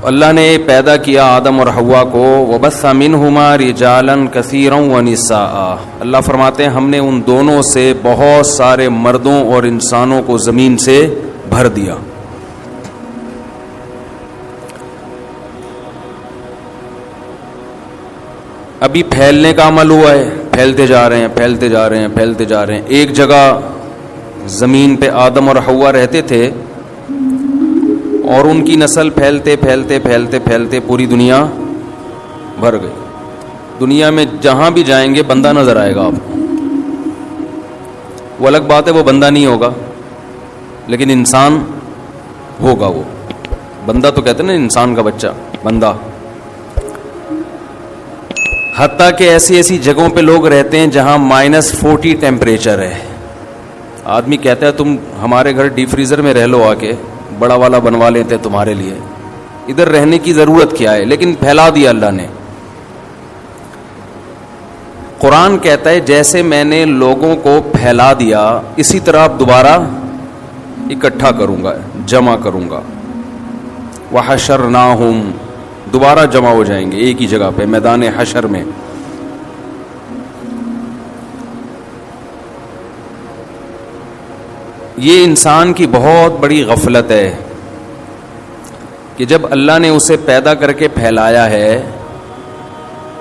اللہ نے پیدا کیا آدم اور حوا کو، وبث منہما رجالا کثیرا ونساء، اللہ فرماتے ہیں ہم نے ان دونوں سے بہت سارے مردوں اور انسانوں کو زمین سے بھر دیا۔ ابھی پھیلنے کا عمل ہوا ہے، پھیلتے جا رہے ہیں، پھیلتے جا رہے ہیں، پھیلتے جا رہے ہیں۔ ایک جگہ زمین پہ آدم اور حوا رہتے تھے اور ان کی نسل پھیلتے پھیلتے پھیلتے پھیلتے پوری دنیا بھر گئی۔ دنیا میں جہاں بھی جائیں گے بندہ نظر آئے گا آپ کو۔ وہ الگ بات ہے وہ بندہ نہیں ہوگا، لیکن انسان ہوگا۔ وہ بندہ تو کہتے ہیں نا، انسان کا بچہ بندہ۔ حتیٰ کہ ایسی ایسی جگہوں پہ لوگ رہتے ہیں جہاں -40 ٹیمپریچر ہے۔ آدمی کہتا ہے تم ہمارے گھر ڈی فریزر میں رہ لو، آ کے بڑا والا بنوا لیتے تمہارے لیے، ادھر رہنے کی ضرورت کیا ہے؟ لیکن پھیلا دیا اللہ نے۔ قرآن کہتا ہے جیسے میں نے لوگوں کو پھیلا دیا اسی طرح اب دوبارہ اکٹھا کروں گا، جمع کروں گا۔ وحشرناہم، دوبارہ جمع ہو جائیں گے ایک ہی جگہ پہ میدان حشر میں۔ یہ انسان کی بہت بڑی غفلت ہے کہ جب اللہ نے اسے پیدا کر کے پھیلایا ہے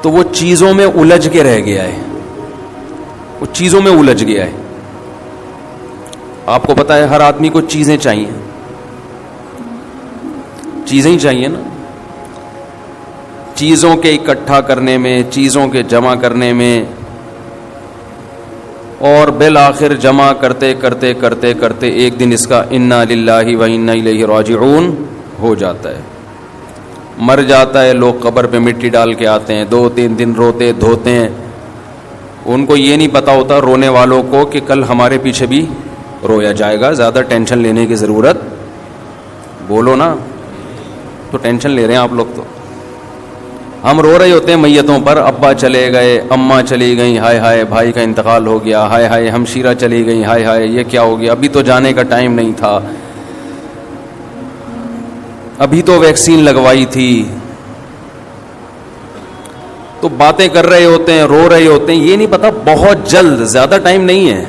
تو وہ چیزوں میں الجھ کے رہ گیا ہے، وہ چیزوں میں الجھ گیا ہے۔ آپ کو پتا ہے ہر آدمی کو چیزیں چاہیے، چیزیں ہی چاہیے نا، چیزوں کے اکٹھا کرنے میں، چیزوں کے جمع کرنے میں، اور بالآخر جمع کرتے کرتے کرتے کرتے ایک دن اس کا انا للہ و انا الیہ راجعون ہو جاتا ہے، مر جاتا ہے۔ لوگ قبر پہ مٹی ڈال کے آتے ہیں، 2-3 دن روتے دھوتے ہیں، ان کو یہ نہیں پتا ہوتا رونے والوں کو کہ کل ہمارے پیچھے بھی رویا جائے گا۔ زیادہ ٹینشن لینے کی ضرورت، بولو نا، تو ٹینشن لے رہے ہیں آپ لوگ۔ تو ہم رو رہے ہوتے ہیں میتوں پر، ابا چلے گئے، اماں چلی گئیں، ہائے ہائے بھائی کا انتقال ہو گیا، ہائے ہائے ہمشیرہ چلی گئیں، ہائے ہائے یہ کیا ہو گیا، ابھی تو جانے کا ٹائم نہیں تھا، ابھی تو ویکسین لگوائی تھی۔ تو باتیں کر رہے ہوتے ہیں، رو رہے ہوتے ہیں، یہ نہیں پتا بہت جلد، زیادہ ٹائم نہیں ہے۔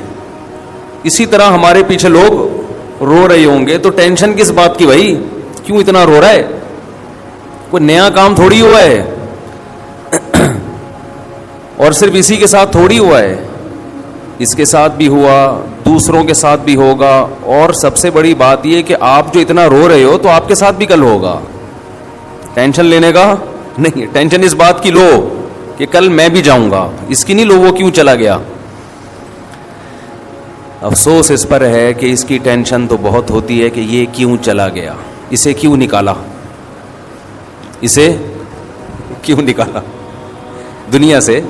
اسی طرح ہمارے پیچھے لوگ رو رہے ہوں گے، تو ٹینشن کس بات کی بھائی؟ کیوں اتنا رو رہا ہے؟ کوئی نیا کام تھوڑی ہوا ہے، اور صرف اسی کے ساتھ تھوڑی ہوا ہے، اس کے ساتھ بھی ہوا، دوسروں کے ساتھ بھی ہوگا، اور سب سے بڑی بات یہ کہ آپ جو اتنا رو رہے ہو تو آپ کے ساتھ بھی کل ہوگا۔ ٹینشن لینے کا نہیں، ٹینشن اس بات کی لو کہ کل میں بھی جاؤں گا، اس کی نہیں لو وہ کیوں چلا گیا۔ افسوس اس پر ہے کہ اس کی ٹینشن تو بہت ہوتی ہے کہ یہ کیوں چلا گیا، اسے کیوں نکالا، اسے کیوں نکالا دنیا سے۔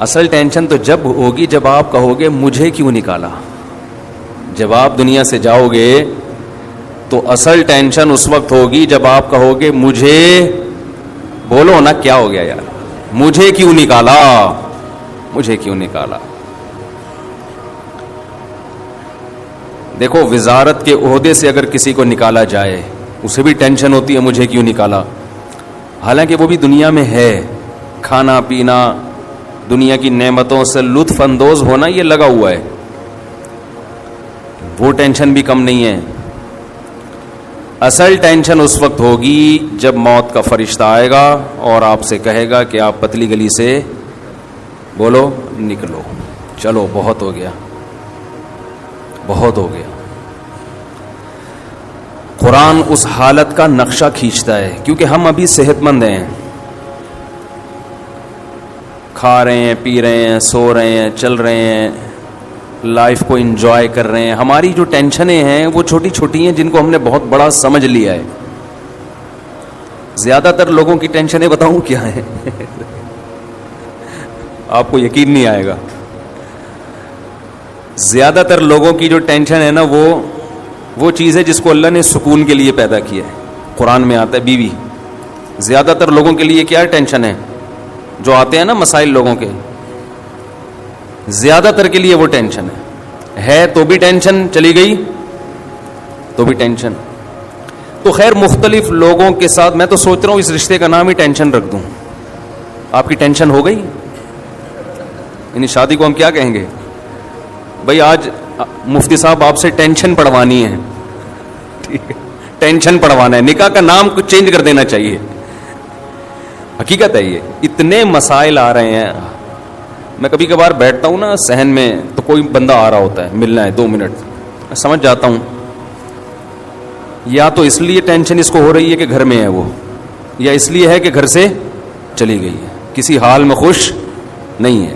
اصل ٹینشن تو جب ہوگی جب آپ کہو گے مجھے کیوں نکالا۔ جب آپ دنیا سے جاؤ گے تو اصل ٹینشن اس وقت ہوگی جب آپ کہو گے مجھے، بولو نا کیا ہو گیا یار، مجھے کیوں نکالا، مجھے کیوں نکالا۔ دیکھو وزارت کے عہدے سے اگر کسی کو نکالا جائے اسے بھی ٹینشن ہوتی ہے مجھے کیوں نکالا، حالانکہ وہ بھی دنیا میں ہے، کھانا پینا، دنیا کی نعمتوں سے لطف اندوز ہونا یہ لگا ہوا ہے، وہ ٹینشن بھی کم نہیں ہے۔ اصل ٹینشن اس وقت ہوگی جب موت کا فرشتہ آئے گا اور آپ سے کہے گا کہ آپ پتلی گلی سے بولو نکلو، چلو بہت ہو گیا، بہت ہو گیا۔ قرآن اس حالت کا نقشہ کھینچتا ہے، کیونکہ ہم ابھی صحت مند ہیں، کھا رہے ہیں، پی رہے ہیں، سو رہے ہیں، چل رہے ہیں، لائف کو انجوائے کر رہے ہیں۔ ہماری جو ٹینشنیں ہیں وہ چھوٹی چھوٹی ہیں جن کو ہم نے بہت بڑا سمجھ لیا ہے۔ زیادہ تر لوگوں کی ٹینشنیں بتاؤں کیا ہیں آپ کو یقین نہیں آئے گا۔ زیادہ تر لوگوں کی جو ٹینشن ہے نا وہ چیز ہے جس کو اللہ نے سکون کے لیے پیدا کیا ہے۔ قرآن میں آتا ہے بیوی، زیادہ تر لوگوں کے لیے کیا ٹینشن ہے؟ جو آتے ہیں نا مسائل لوگوں کے، زیادہ تر کے لیے وہ ٹینشن ہے تو بھی ٹینشن، چلی گئی تو بھی ٹینشن۔ تو خیر مختلف لوگوں کے ساتھ میں تو سوچ رہا ہوں اس رشتے کا نام ہی ٹینشن رکھ دوں. آپ کی ٹینشن ہو گئی؟ یعنی شادی کو ہم کیا کہیں گے؟ بھائی آج مفتی صاحب آپ سے ٹینشن پڑھوانی ہے. ٹھیک ہے, ٹینشن پڑھوانا ہے. نکاح کا نام کچھ چینج کر دینا چاہیے. حقیقت ہے یہ. اتنے مسائل آ رہے ہیں. میں کبھی کبھار بیٹھتا ہوں نا صحن میں, تو کوئی بندہ آ رہا ہوتا ہے, ملنا ہے 2 منٹ, میں سمجھ جاتا ہوں یا تو اس لیے ٹینشن اس کو ہو رہی ہے کہ گھر میں ہے وہ, یا اس لیے ہے کہ گھر سے چلی گئی ہے, کسی حال میں خوش نہیں ہے.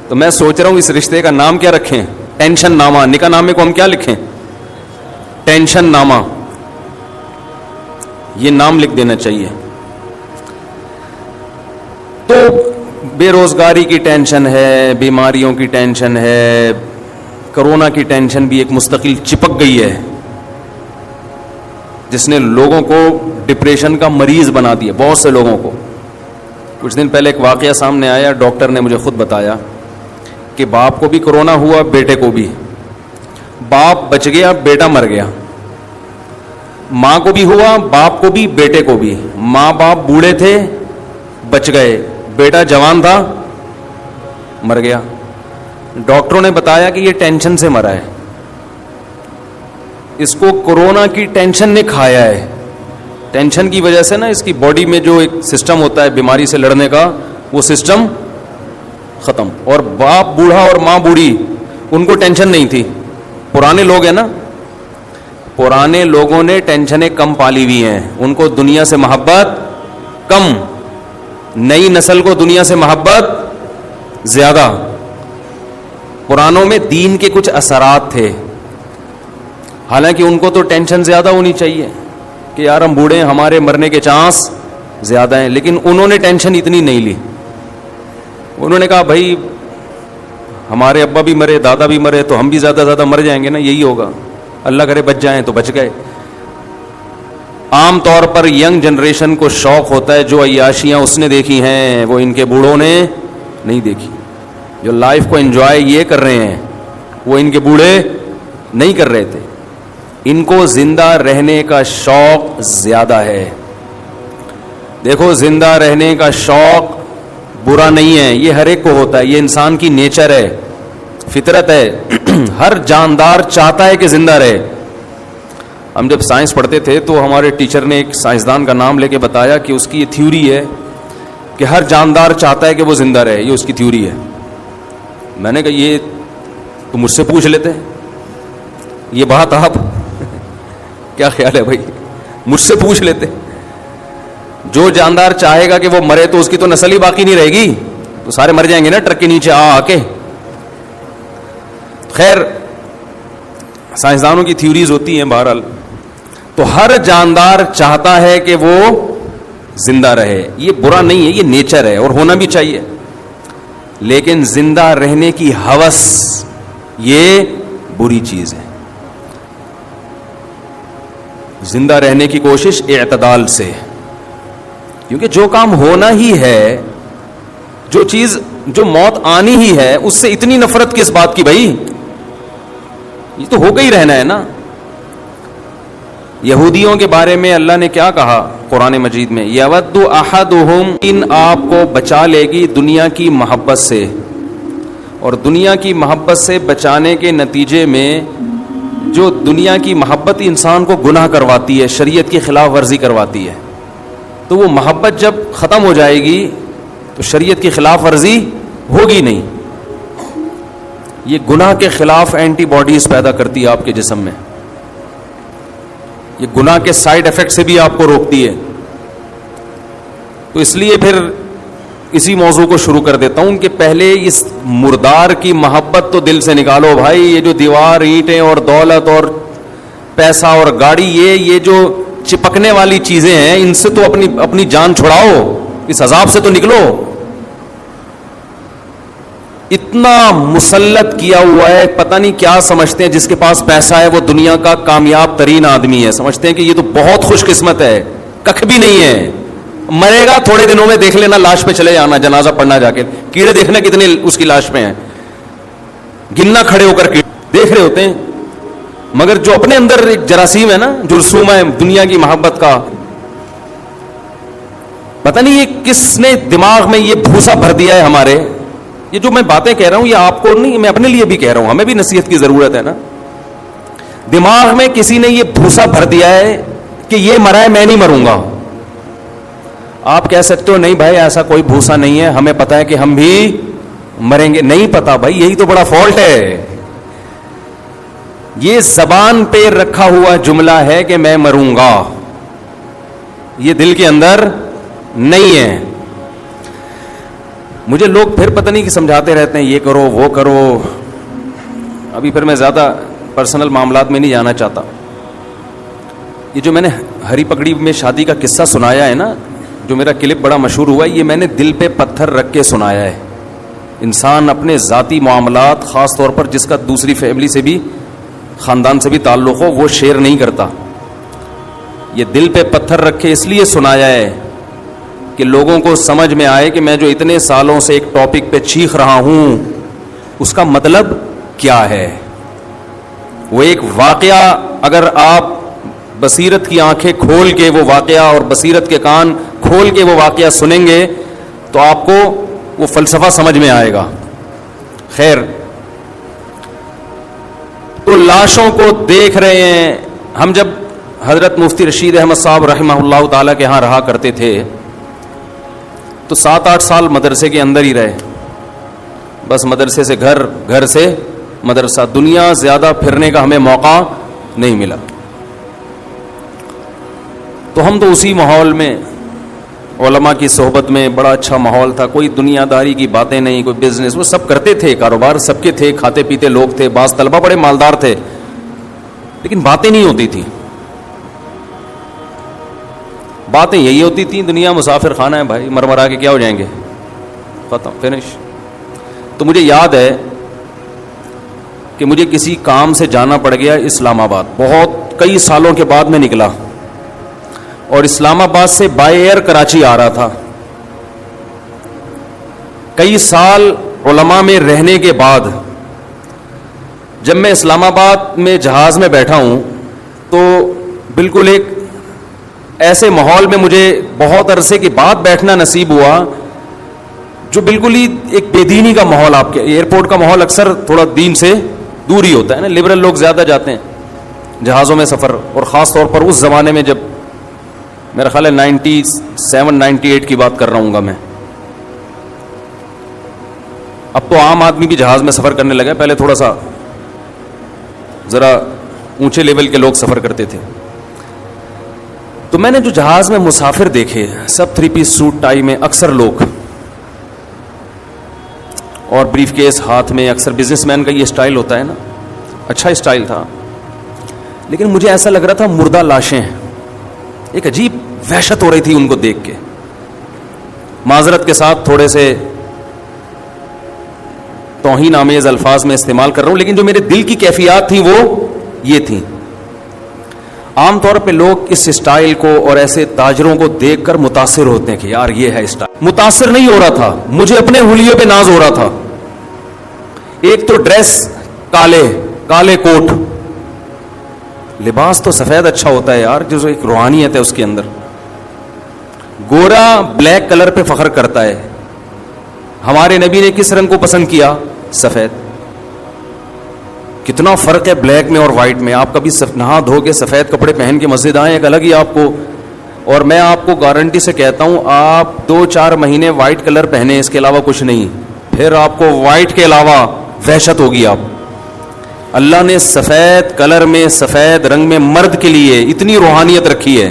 تو میں سوچ رہا ہوں اس رشتے کا نام کیا رکھیں؟ ٹینشن نامہ. نکاح نامے کو ہم کیا لکھیں؟ ٹینشن نامہ. یہ نام لکھ دینا چاہیے. تو بے روزگاری کی ٹینشن ہے, بیماریوں کی ٹینشن ہے, کرونا کی ٹینشن بھی ایک مستقل چپک گئی ہے جس نے لوگوں کو ڈپریشن کا مریض بنا دیا, بہت سے لوگوں کو. کچھ دن پہلے ایک واقعہ سامنے آیا, ڈاکٹر نے مجھے خود بتایا کہ باپ کو بھی کرونا ہوا, بیٹے کو بھی. باپ بچ گیا, بیٹا مر گیا. ماں کو بھی ہوا, باپ کو بھی, بیٹے کو بھی. ماں باپ بوڑھے تھے, بچ گئے. بیٹا جوان تھا, مر گیا. ڈاکٹروں نے بتایا کہ یہ ٹینشن سے مرا ہے, اس کو کورونا کی ٹینشن نے کھایا ہے. ٹینشن کی وجہ سے نا اس کی باڈی میں جو ایک سسٹم ہوتا ہے بیماری سے لڑنے کا, وہ سسٹم ختم. اور باپ بوڑھا اور ماں بوڑھی, ان کو ٹینشن نہیں تھی. پرانے لوگ ہیں نا, پرانے لوگوں نے ٹینشنیں کم پالی ہوئی ہیں, ان کو دنیا سے محبت کم. نئی نسل کو دنیا سے محبت زیادہ. پرانوں میں دین کے کچھ اثرات تھے, حالانکہ ان کو تو ٹینشن زیادہ ہونی چاہیے کہ یار ہم بوڑھے ہیں, ہمارے مرنے کے چانس زیادہ ہیں. لیکن انہوں نے ٹینشن اتنی نہیں لی. انہوں نے کہا بھائی ہمارے ابا بھی مرے, دادا بھی مرے, تو ہم بھی زیادہ مر جائیں گے نا, یہی ہوگا. اللہ کرے بچ جائیں تو بچ گئے. عام طور پر ینگ جنریشن کو شوق ہوتا ہے, جو عیاشیاں اس نے دیکھی ہیں وہ ان کے بوڑھوں نے نہیں دیکھی. جو لائف کو انجوائے یہ کر رہے ہیں وہ ان کے بوڑھے نہیں کر رہے تھے. ان کو زندہ رہنے کا شوق زیادہ ہے. دیکھو زندہ رہنے کا شوق برا نہیں ہے, یہ ہر ایک کو ہوتا ہے, یہ انسان کی نیچر ہے, فطرت ہے. ہر جاندار چاہتا ہے کہ زندہ رہے. ہم جب سائنس پڑھتے تھے تو ہمارے ٹیچر نے ایک سائنسدان کا نام لے کے بتایا کہ اس کی یہ تھیوری ہے کہ ہر جاندار چاہتا ہے کہ وہ زندہ رہے. یہ اس کی تھیوری ہے. میں نے کہا یہ تو مجھ سے پوچھ لیتے, یہ بات آپ کیا خیال ہے بھائی, مجھ سے پوچھ لیتے. جو جاندار چاہے گا کہ وہ مرے تو اس کی تو نسل ہی باقی نہیں رہے گی, تو سارے مر جائیں گے نا ٹرک کے نیچے آ کے. خیر سائنسدانوں کی تھیوریز ہوتی ہیں بہرحال. تو ہر جاندار چاہتا ہے کہ وہ زندہ رہے. یہ برا نہیں ہے, یہ نیچر ہے اور ہونا بھی چاہیے. لیکن زندہ رہنے کی ہوس یہ بری چیز ہے. زندہ رہنے کی کوشش اعتدال سے, کیونکہ جو کام ہونا ہی ہے, جو چیز جو موت آنی ہی ہے, اس سے اتنی نفرت کس بات کی بھائی, یہ تو ہو گئی رہنا ہے نا. یہودیوں کے بارے میں اللہ نے کیا کہا قرآن مجید میں, یود احدہم, ان آپ کو بچا لے گی دنیا کی محبت سے, اور دنیا کی محبت سے بچانے کے نتیجے میں جو دنیا کی محبت انسان کو گناہ کرواتی ہے, شریعت کی خلاف ورزی کرواتی ہے, تو وہ محبت جب ختم ہو جائے گی تو شریعت کی خلاف ورزی ہوگی نہیں. یہ گناہ کے خلاف اینٹی باڈیز پیدا کرتی ہے آپ کے جسم میں. یہ گناہ کے سائیڈ افیکٹ سے بھی آپ کو روکتی ہے. تو اس لیے پھر اسی موضوع کو شروع کر دیتا ہوں کہ پہلے اس مردار کی محبت تو دل سے نکالو بھائی. یہ جو دیوار, اینٹیں اور دولت اور پیسہ اور گاڑی, یہ جو چپکنے والی چیزیں ہیں, ان سے تو اپنی جان چھڑاؤ, اس عذاب سے تو نکلو. اتنا مسلط کیا ہوا ہے, پتہ نہیں کیا سمجھتے ہیں جس کے پاس پیسہ ہے وہ دنیا کا کامیاب ترین آدمی ہے. سمجھتے ہیں کہ یہ تو بہت خوش قسمت ہے, ککھ بھی نہیں ہے. مرے گا تھوڑے دنوں میں, دیکھ لینا لاش پہ چلے جانا, جنازہ پڑھنا جا کے, کیڑے دیکھنا کتنے اس کی لاش پہ ہیں, گننا کھڑے ہو کر کیڑے دیکھ رہے ہوتے ہیں. مگر جو اپنے اندر ایک جراثیم ہے نا، جرثومہ ہے دنیا کی محبت کا، پتہ نہیں یہ کس نے دماغ میں یہ بھوسا بھر دیا ہے ہمارے. یہ جو میں باتیں کہہ رہا ہوں یہ آپ کو نہیں، میں اپنے لیے بھی کہہ رہا ہوں، ہمیں بھی نصیحت کی ضرورت ہے نا. دماغ میں کسی نے یہ بھوسا بھر دیا ہے کہ یہ مرا ہے میں نہیں مروں گا. آپ کہہ سکتے ہو نہیں بھائی ایسا کوئی بھوسا نہیں ہے، ہمیں پتا ہے کہ ہم بھی مریں گے. نہیں پتا بھائی، یہی تو بڑا فالٹ ہے. یہ زبان پہ رکھا ہوا جملہ ہے کہ میں مروں گا، یہ دل کے اندر نہیں ہے. مجھے لوگ پھر پتہ نہیں کہ سمجھاتے رہتے ہیں یہ کرو وہ کرو. ابھی پھر میں زیادہ پرسنل معاملات میں نہیں جانا چاہتا. یہ جو میں نے ہری پگڑی میں شادی کا قصہ سنایا ہے نا، جو میرا کلپ بڑا مشہور ہوا ہے، یہ میں نے دل پہ پتھر رکھ کے سنایا ہے. انسان اپنے ذاتی معاملات، خاص طور پر جس کا دوسری فیملی سے بھی، خاندان سے بھی تعلق ہو، وہ شیئر نہیں کرتا. یہ دل پہ پتھر رکھ کے اس لیے سنایا ہے کہ لوگوں کو سمجھ میں آئے کہ میں جو اتنے سالوں سے ایک ٹاپک پہ چیخ رہا ہوں اس کا مطلب کیا ہے. وہ ایک واقعہ اگر آپ بصیرت کی آنکھیں کھول کے وہ واقعہ اور بصیرت کے کان کھول کے وہ واقعہ سنیں گے تو آپ کو وہ فلسفہ سمجھ میں آئے گا. خیر، تو لاشوں کو دیکھ رہے ہیں. ہم جب حضرت مفتی رشید احمد صاحب رحمہ اللہ تعالیٰ کے ہاں رہا کرتے تھے تو 7-8 سال مدرسے کے اندر ہی رہے. بس مدرسے سے گھر، گھر سے مدرسہ، دنیا زیادہ پھرنے کا ہمیں موقع نہیں ملا. تو ہم تو اسی ماحول میں، علماء کی صحبت میں، بڑا اچھا ماحول تھا. کوئی دنیا داری کی باتیں نہیں، کوئی بزنس، وہ سب کرتے تھے، کاروبار سب کے تھے، کھاتے پیتے لوگ تھے. بعض طلبہ بڑے مالدار تھے لیکن باتیں نہیں ہوتی تھیں. باتیں یہی ہوتی تھیں دنیا مسافر خانہ ہے بھائی، مرمرا کے کیا ہو جائیں گے، ختم، فنش. تو مجھے یاد ہے کہ مجھے کسی کام سے جانا پڑ گیا اسلام آباد. بہت کئی سالوں کے بعد میں نکلا اور اسلام آباد سے بائی ایئر کراچی آ رہا تھا. کئی سال علماء میں رہنے کے بعد جب میں اسلام آباد میں جہاز میں بیٹھا ہوں تو بالکل ایک ایسے ماحول میں مجھے بہت عرصے کے بعد بیٹھنا نصیب ہوا جو بالکل ہی ایک بے دینی کا ماحول. آپ کے ایئرپورٹ کا ماحول اکثر تھوڑا دین سے دور ہی ہوتا ہے نا، لبرل لوگ زیادہ جاتے ہیں جہازوں میں سفر. اور خاص طور پر اس زمانے میں جب میرا خیال ہے 97-98 کی بات کر رہا ہوں گا میں. اب تو عام آدمی بھی جہاز میں سفر کرنے لگا، پہلے تھوڑا سا ذرا اونچے لیول کے لوگ سفر کرتے تھے. تو میں نے جو جہاز میں مسافر دیکھے سب 3 پیس سوٹ ٹائی میں، اکثر لوگ، اور بریف کیس ہاتھ میں. اکثر بزنس مین کا یہ اسٹائل ہوتا ہے نا، اچھا اسٹائل تھا. لیکن مجھے ایسا لگ رہا تھا مردہ لاشیں ہیں. ایک عجیب وحشت ہو رہی تھی ان کو دیکھ کے. معذرت کے ساتھ تھوڑے سے توہین آمیز الفاظ میں استعمال کر رہا ہوں، لیکن جو میرے دل کی کیفیات تھیں وہ یہ تھیں. عام طور پہ لوگ اس اسٹائل کو اور ایسے تاجروں کو دیکھ کر متاثر ہوتے ہیں کہ یار یہ ہے اسٹائل. متاثر نہیں ہو رہا تھا، مجھے اپنے حلیے پہ ناز ہو رہا تھا. ایک تو ڈریس کالے کوٹ، لباس تو سفید اچھا ہوتا ہے یار، جو ایک روحانیت ہے اس کے اندر. گورا بلیک کلر پہ فخر کرتا ہے. ہمارے نبی نے کس رنگ کو پسند کیا؟ سفید. کتنا فرق ہے بلیک میں اور وائٹ میں. آپ کبھی نہا دھو کے سفید کپڑے پہن کے مسجد آئیں، ایک الگ ہی آپ کو. اور میں آپ کو گارنٹی سے کہتا ہوں آپ 2-4 مہینے وائٹ کلر پہنے، اس کے علاوہ کچھ نہیں، پھر آپ کو وائٹ کے علاوہ وحشت ہوگی. آپ اللہ نے سفید کلر میں، سفید رنگ میں مرد کے لیے اتنی روحانیت رکھی ہے.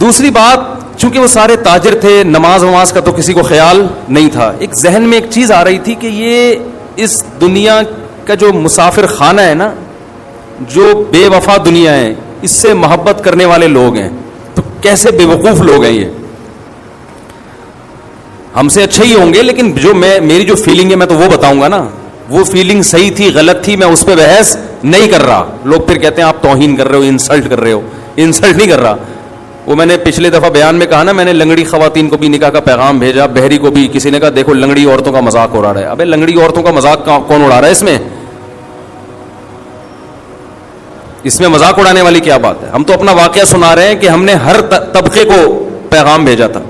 دوسری بات، چونکہ وہ سارے تاجر تھے، نماز کا تو کسی کو خیال نہیں تھا. ایک ذہن میں ایک چیز آ رہی تھی کہ یہ اس دنیا کا جو مسافر خانہ ہے نا، جو بے وفا دنیا ہے، اس سے محبت کرنے والے لوگ ہیں تو کیسے بے وقوف لوگ ہیں. یہ ہم سے اچھے ہی ہوں گے، لیکن جو میری جو فیلنگ ہے میں تو وہ بتاؤں گا نا. وہ فیلنگ صحیح تھی غلط تھی میں اس پہ بحث نہیں کر رہا. لوگ پھر کہتے ہیں آپ توہین کر رہے ہو، انسلٹ کر رہے ہو. انسلٹ نہیں کر رہا. وہ میں نے پچھلے دفعہ بیان میں کہا نا، میں نے لنگڑی خواتین کو بھی نکاح کا پیغام بھیجا، بہری کو بھی. کسی نے کہا دیکھو لنگڑی عورتوں کا مذاق اڑا رہا ہے. ابے لنگڑی عورتوں کا مذاق کون اڑا رہا ہے اس میں؟ اس میں مذاق اڑانے والی کیا بات ہے؟ ہم تو اپنا واقعہ سنا رہے ہیں کہ ہم نے ہر طبقے کو پیغام بھیجا تھا.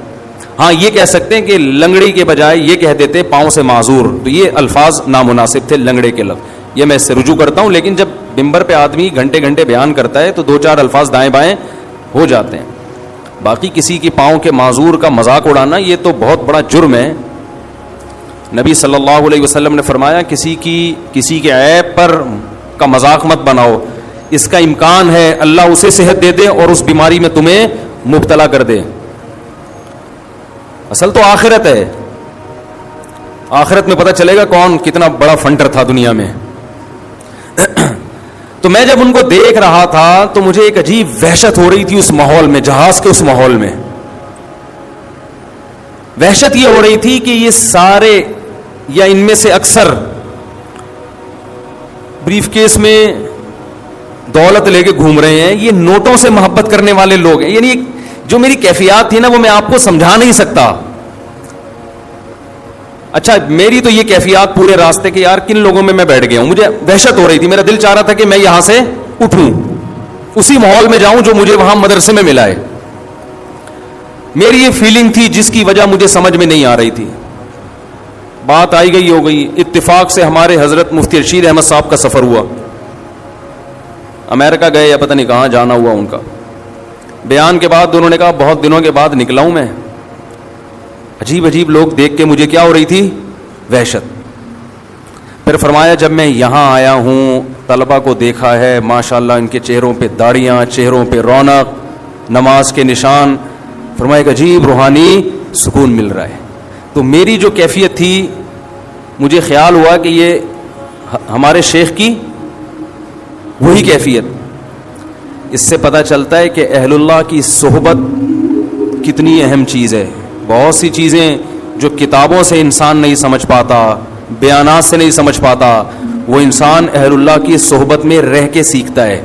ہاں یہ کہہ سکتے ہیں کہ لنگڑی کے بجائے یہ کہہ دیتے پاؤں سے معذور, تو یہ الفاظ نامناسب تھے, لنگڑے کے لفظ. یہ میں اس سے رجوع کرتا ہوں, لیکن جب ممبر پہ آدمی گھنٹے گھنٹے بیان کرتا ہے تو 2-4 الفاظ دائیں بائیں ہو جاتے ہیں. باقی کسی کی پاؤں کے معذور کا مذاق اڑانا یہ تو بہت بڑا جرم ہے. نبی صلی اللہ علیہ وسلم نے فرمایا کسی کے عیب پر کا مذاق مت بناؤ, اس کا امکان ہے اللہ اسے صحت دے دے اور اس بیماری میں تمہیں مبتلا کر دے. اصل تو آخرت ہے, آخرت میں پتہ چلے گا کون کتنا بڑا فنٹر تھا دنیا میں. تو میں جب ان کو دیکھ رہا تھا تو مجھے ایک عجیب وحشت ہو رہی تھی اس ماحول میں, جہاز کے اس ماحول میں. وحشت یہ ہو رہی تھی کہ یہ سارے یا ان میں سے اکثر بریف کیس میں دولت لے کے گھوم رہے ہیں, یہ نوٹوں سے محبت کرنے والے لوگ ہیں. یعنی جو میری کیفیات تھی نا وہ میں آپ کو سمجھا نہیں سکتا. اچھا میری تو یہ کیفیات پورے راستے کے یار کن لوگوں میں بیٹھ گیا ہوں. مجھے وحشت ہو رہی تھی, میرا دل چاہ رہا تھا کہ میں یہاں سے اٹھوں, اسی ماحول میں جاؤں جو مجھے وہاں مدرسے میں ملا ہے. میری یہ فیلنگ تھی جس کی وجہ مجھے سمجھ میں نہیں آ رہی تھی. بات آئی گئی ہو گئی, اتفاق سے ہمارے حضرت مفتی رشید احمد صاحب کا سفر ہوا. امریکہ گئے یا پتہ نہیں کہاں جانا ہوا ان کا. بیان کے بعد انہوں نے کہا بہت دنوں کے بعد نکلا ہوں میں. عجیب عجیب لوگ دیکھ کے مجھے کیا ہو رہی تھی, وحشت. پھر فرمایا جب میں یہاں آیا ہوں طلبہ کو دیکھا ہے, ماشاءاللہ ان کے چہروں پہ داڑیاں, چہروں پہ رونق, نماز کے نشان. فرمایا ایک عجیب روحانی سکون مل رہا ہے. تو میری جو کیفیت تھی مجھے خیال ہوا کہ یہ ہمارے شیخ کی وہی کیفیت. اس سے پتہ چلتا ہے کہ اہل اللہ کی صحبت کتنی اہم چیز ہے. بہت سی چیزیں جو کتابوں سے انسان نہیں سمجھ پاتا, بیانات سے نہیں سمجھ پاتا, وہ انسان اہل اللہ کی صحبت میں رہ کے سیکھتا ہے.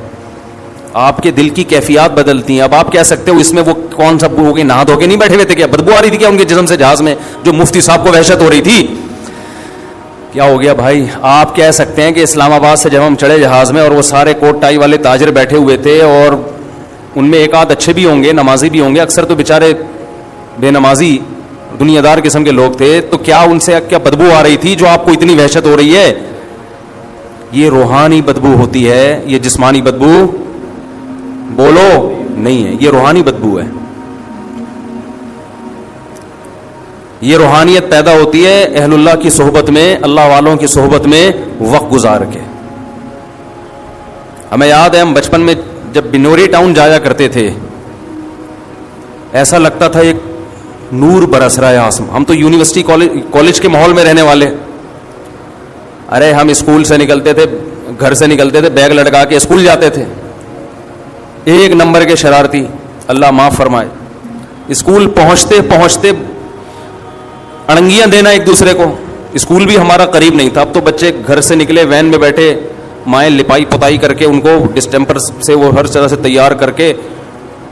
آپ کے دل کی کیفیات بدلتی ہیں. اب آپ کہہ سکتے ہو اس میں وہ کون سا ہو کے نہا دھو کے نہیں بیٹھے ہوئے تھے, کیا بدبو آ رہی تھی کیا ان کے جسم سے جہاز میں, جو مفتی صاحب کو وحشت ہو رہی تھی؟ کیا ہو گیا بھائی؟ آپ کہہ سکتے ہیں کہ اسلام آباد سے جب ہم چڑھے جہاز میں اور وہ سارے کوٹ ٹائی والے تاجر بیٹھے ہوئے تھے, اور ان میں ایک آدھ اچھے بھی ہوں گے, نمازی بھی ہوں گے, اکثر تو بیچارے بے نمازی دنیا دار قسم کے لوگ تھے, تو کیا ان سے کیا بدبو آ رہی تھی جو آپ کو اتنی وحشت ہو رہی ہے؟ یہ روحانی بدبو ہوتی ہے, یہ جسمانی بدبو بولو نہیں ہے, یہ روحانی بدبو ہے. یہ روحانیت پیدا ہوتی ہے اہل اللہ کی صحبت میں, اللہ والوں کی صحبت میں وقت گزار کے. ہمیں یاد ہے ہم بچپن میں جب بنوری ٹاؤن جایا کرتے تھے, ایسا لگتا تھا ایک نور برس رہا ہے آسمان. ہم تو یونیورسٹی کالج کے ماحول میں رہنے والے. ارے ہم اسکول سے نکلتے تھے, گھر سے نکلتے تھے, بیگ لٹکا کے اسکول جاتے تھے. ایک نمبر کے شرارتی, اللہ معاف فرمائے. اسکول پہنچتے پہنچتے اڑنگیاں دینا ایک دوسرے کو. اسکول بھی ہمارا قریب نہیں تھا. اب تو بچے گھر سے نکلے, وین میں بیٹھے, مائیں لپائی پتائی کر کے ان کو ڈسٹمپر سے وہ ہر طرح سے تیار کر کے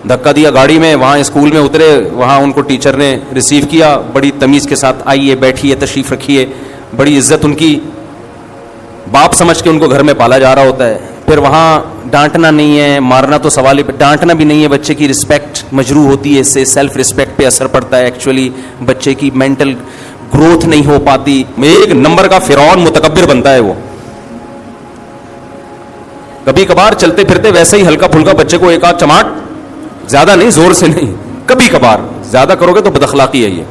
دھکا دیا گاڑی میں, وہاں اسکول میں اترے, وہاں ان کو ٹیچر نے ریسیو کیا بڑی تمیز کے ساتھ, آئیے بیٹھیے تشریف رکھیے. بڑی عزت ان کی, باپ سمجھ کے ان کو گھر میں پالا جا رہا ہوتا ہے. پھر وہاں ڈانٹنا نہیں ہے, مارنا تو سوال ہی, ڈانٹنا بھی نہیں ہے. بچے کی رسپیکٹ مجروح ہوتی ہے, اس سے سیلف رسپیکٹ پہ اثر پڑتا ہے. ایکچولی بچے کی مینٹل گروتھ نہیں ہو پاتی. ایک نمبر کا فرعون متکبر بنتا ہے وہ. کبھی کبھار چلتے پھرتے ویسے ہی ہلکا پھلکا بچے کو ایک آدھ چماٹ, زیادہ نہیں, زور سے نہیں, کبھی کبھار. زیادہ کرو گے تو بد اخلاقی ہے یہ.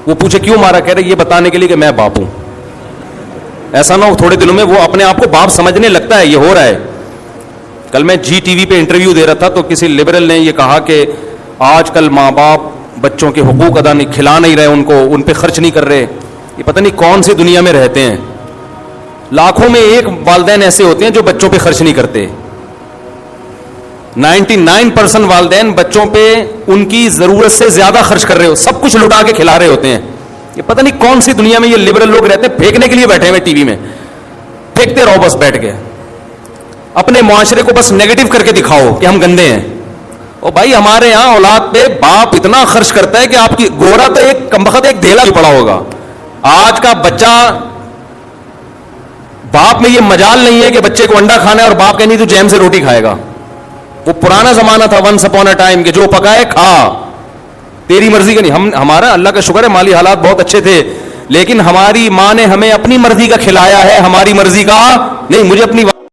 وہ پوچھے کیوں مارا, کہہ رہے یہ بتانے کے لیے کہ میں باپ ہوں. ایسا نہ ہو تھوڑے دنوں میں وہ اپنے آپ کو باپ سمجھنے لگتا ہے. یہ ہو رہا ہے. کل میں جی ٹی وی پہ انٹرویو دے رہا تھا تو کسی لبرل نے یہ کہا کہ آج کل ماں باپ بچوں کے حقوق ادا نہیں, کھلا نہیں رہے ان کو, ان پہ خرچ نہیں کر رہے. یہ پتہ نہیں کون سی دنیا میں رہتے ہیں. لاکھوں میں ایک والدین ایسے ہوتے ہیں جو بچوں پہ خرچ نہیں کرتے. 99% والدین بچوں پہ ان کی ضرورت سے زیادہ خرچ کر رہے ہو, سب کچھ لٹا کے کھلا رہے ہوتے ہیں. یہ پتہ نہیں کون سی دنیا میں یہ لبرل لوگ رہتے ہیں, پھینکنے کے لیے بیٹھے ہوئے ٹی وی میں, پھینکتے رہو بس بیٹھ کے. اپنے معاشرے کو بس نیگیٹو کر کے دکھاؤ کہ ہم گندے ہیں. اور بھائی ہمارے یہاں اولاد پہ باپ اتنا خرچ کرتا ہے کہ آپ کی گورا تو ایک کمبخت ایک دھیلا بھی پڑا ہوگا. آج کا بچہ, باپ میں یہ مجال نہیں ہے کہ بچے کو انڈا کھانا ہے اور باپ کہ نہیں تو جیم سے روٹی کھائے گا. وہ پرانا زمانہ تھا ونس اپون اے ٹائم کہ جو پکائے کھا, تیری مرضی کا نہیں. ہمارا اللہ کا شکر ہے مالی حالات بہت اچھے تھے, لیکن ہماری ماں نے ہمیں اپنی مرضی کا کھلایا ہے, ہماری مرضی کا نہیں. مجھے اپنی